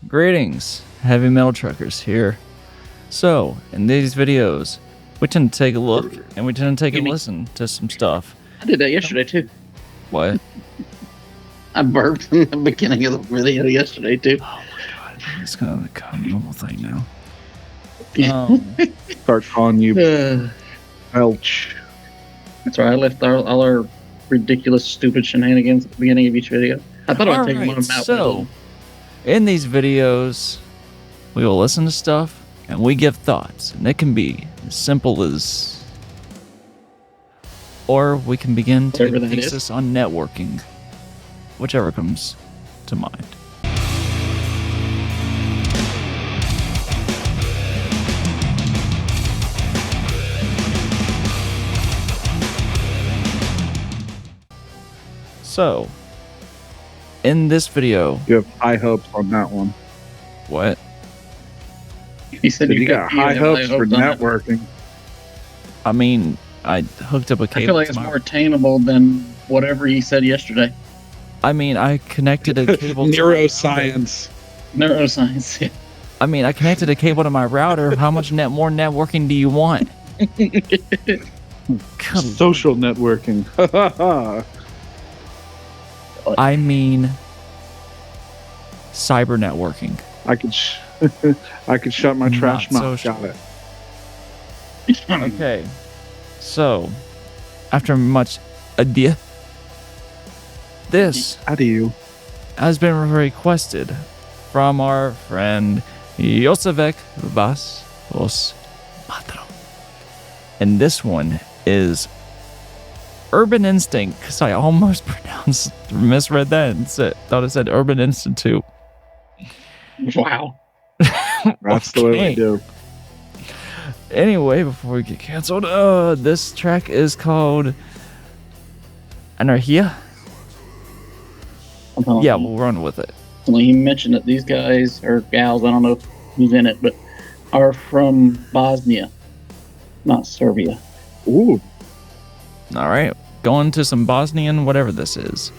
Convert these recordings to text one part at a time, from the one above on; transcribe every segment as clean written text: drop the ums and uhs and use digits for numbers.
Greetings, heavy metal truckers here. So, in these videos, we tend to take a look and we tend to take a listen to some stuff. I did that yesterday too. What? I burped in the beginning of the video yesterday too. Oh my god, it's gonna become a normal thing now. Start calling you Belch. That's right. I left all our ridiculous, stupid shenanigans at the beginning of each video. I thought I'd take one of them out. So, in these videos, we will listen to stuff and we give thoughts, and it can be as simple as, or we can begin to thesis on networking, whichever comes to mind. So, in this video, you have high hopes on that one. What? He said you got high hopes for networking. I mean, I hooked up a cable. I feel like it's more attainable than whatever he said yesterday. I mean, I connected a cable. Neuroscience. Neuroscience. Yeah. I mean, I connected a cable to my router. How much more networking do you want? Social networking. I mean, cyber networking. I could shut my trash mouth. Social. Got it. Okay, so after much ado, this has been requested from our friend Josevek Vas Os Matro, and this one is Urban Instinkt, because I almost misread that and thought it said Urban Institute. Wow. That's the way we do. Anyway, before we get canceled, this track is called Anarhija. Yeah, we'll run with it. Well, he mentioned that these guys, or gals, I don't know who's in it, but are from Bosnia, not Serbia. Ooh. All right, going to some Bosnian, whatever this is.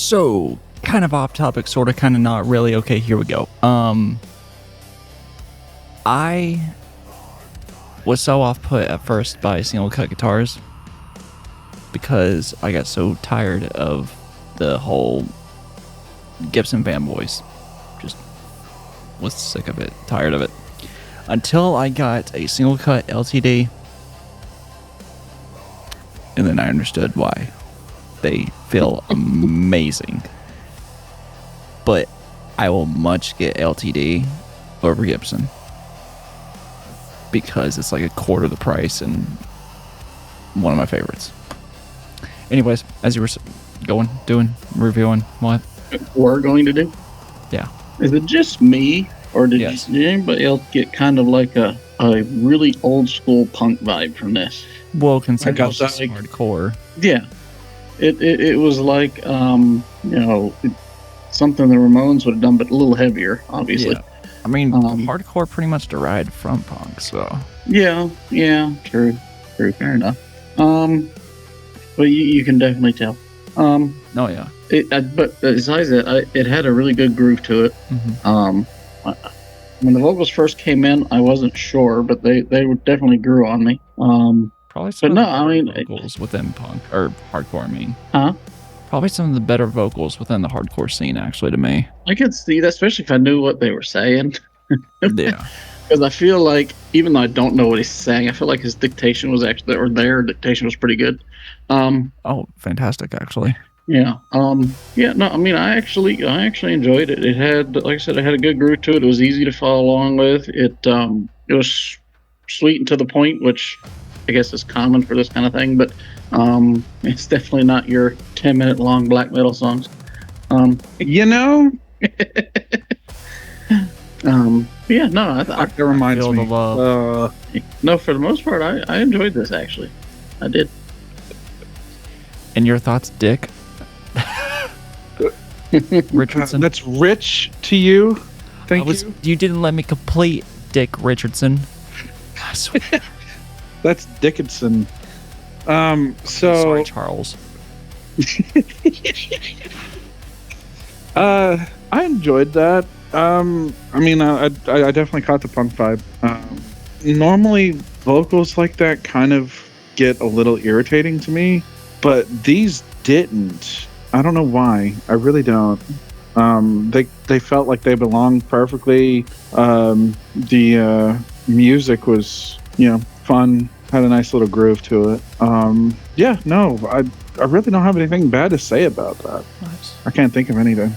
So, kind of off topic, sort of, kind of not really. Okay, here we go. I was so off put at first by single cut guitars because I got so tired of the whole Gibson fanboys. Just was sick of it, tired of it. Until I got a single cut LTD, and then I understood why. They feel amazing. But I will much get LTD over Gibson because it's like a quarter the price and one of my favorites. Anyways, as you were reviewing, what? We're going to do? Yeah. Is it just me, or did anybody else get kind of like a really old school punk vibe from this? Well, considering it's like, hardcore. Yeah. It was like, something the Ramones would have done, but a little heavier, obviously. Yeah. I mean, hardcore pretty much derived from punk, so. Yeah, true, fair enough. But you can definitely tell. Oh yeah. But besides that, it had a really good groove to it. Mm-hmm. When the vocals first came in, I wasn't sure, but they definitely grew on me. Probably some vocals within punk or hardcore. Probably some of the better vocals within the hardcore scene, actually, to me. I could see that, especially if I knew what they were saying. Yeah. Because I feel like, even though I don't know what he's saying, I feel like his dictation was actually, or their dictation was pretty good. Fantastic, actually. Yeah. I actually enjoyed it. It had, like I said, it had a good groove to it. It was easy to follow along with. It was sweet and to the point, which I guess is common for this kind of thing, but it's definitely not your 10-minute long black metal songs. That reminds me. No, for the most part, I enjoyed this, actually. I did. And your thoughts, Dick? Richardson? That's rich to you. Thank you. You didn't let me complete, Dick Richardson. I swear. That's Dickinson. Sorry, Charles. I enjoyed that. I definitely caught the punk vibe. Normally, vocals like that kind of get a little irritating to me, but these didn't. I don't know why. I really don't. They felt like they belonged perfectly. The music was, fun. Had a nice little groove to it. I really don't have anything bad to say about that. Nice. I can't think of anything.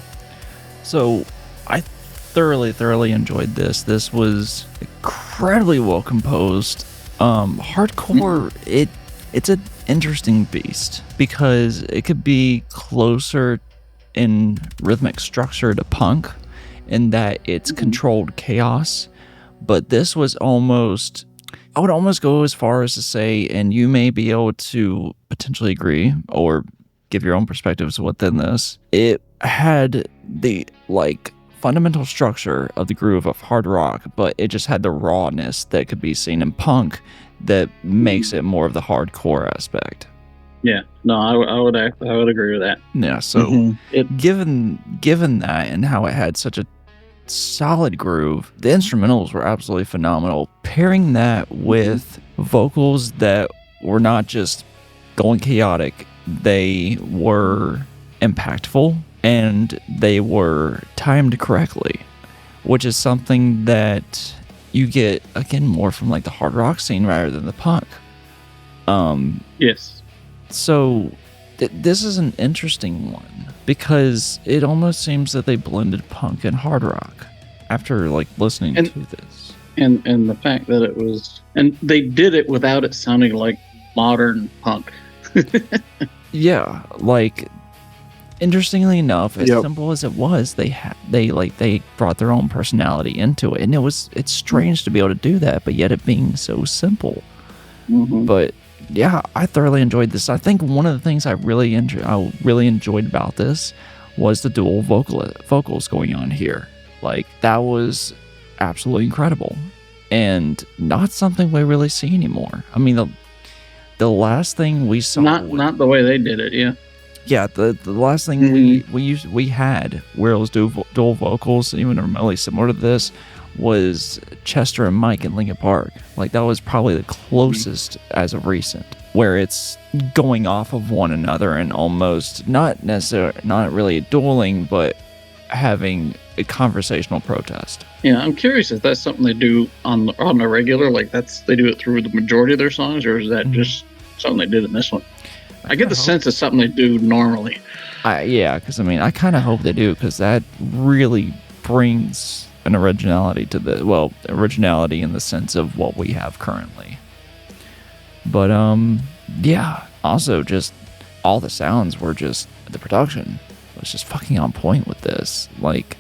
So, I thoroughly enjoyed this. This was incredibly well composed. Hardcore, it's an interesting beast because it could be closer in rhythmic structure to punk in that it's controlled chaos, but this was almost, I would almost go as far as to say, and you may be able to potentially agree or give your own perspectives within this, it had the fundamental structure of the groove of hard rock, but it just had the rawness that could be seen in punk that makes it more of the hardcore aspect. Yeah, no, I would agree with that. Yeah, so given that and how it had such a solid groove, the instrumentals were absolutely phenomenal. Pairing that with vocals that were not just going chaotic, they were impactful and they were timed correctly, which is something that you get again more from the hard rock scene rather than the punk. Yes. So this is an interesting one because it almost seems that they blended punk and hard rock after listening to this. And the fact that it was, and they did it without it sounding like modern punk. Yeah, interestingly enough, as simple as it was, they brought their own personality into it, and it's strange to be able to do that, but yet it being so simple. Mm-hmm. But yeah, I thoroughly enjoyed this. I think one of the things I really enjoyed about this was the dual vocals going on here. That was absolutely incredible, and not something we really see anymore. I mean, the last thing we saw, not the way they did it. Yeah. yeah, the last thing we had where it was dual vocals, even remotely similar to this, was Chester and Mike in Linkin Park. Like, that was probably the closest as of recent, where it's going off of one another and almost not really dueling, but having a conversational protest. Yeah, I'm curious if that's something they do on the regular, like they do it through the majority of their songs, or is that just something they did in this one? I get the sense it's something they do normally. Yeah, because I kind of hope they do, because that really brings an originality to originality in the sense of what we have currently. But yeah, also just all the sounds were just, the production was just fucking on point with this. Like,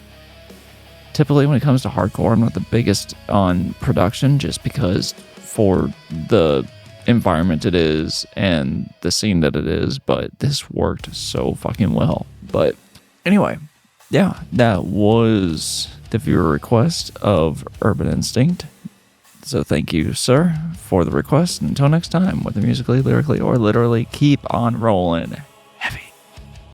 typically when it comes to hardcore, I'm not the biggest on production, just because for the environment it is and the scene that it is, but this worked so fucking well. But anyway, yeah, that was the viewer request of Urban Instinct. So thank you, sir, for the request. Until next time, whether musically, lyrically, or literally, keep on rolling.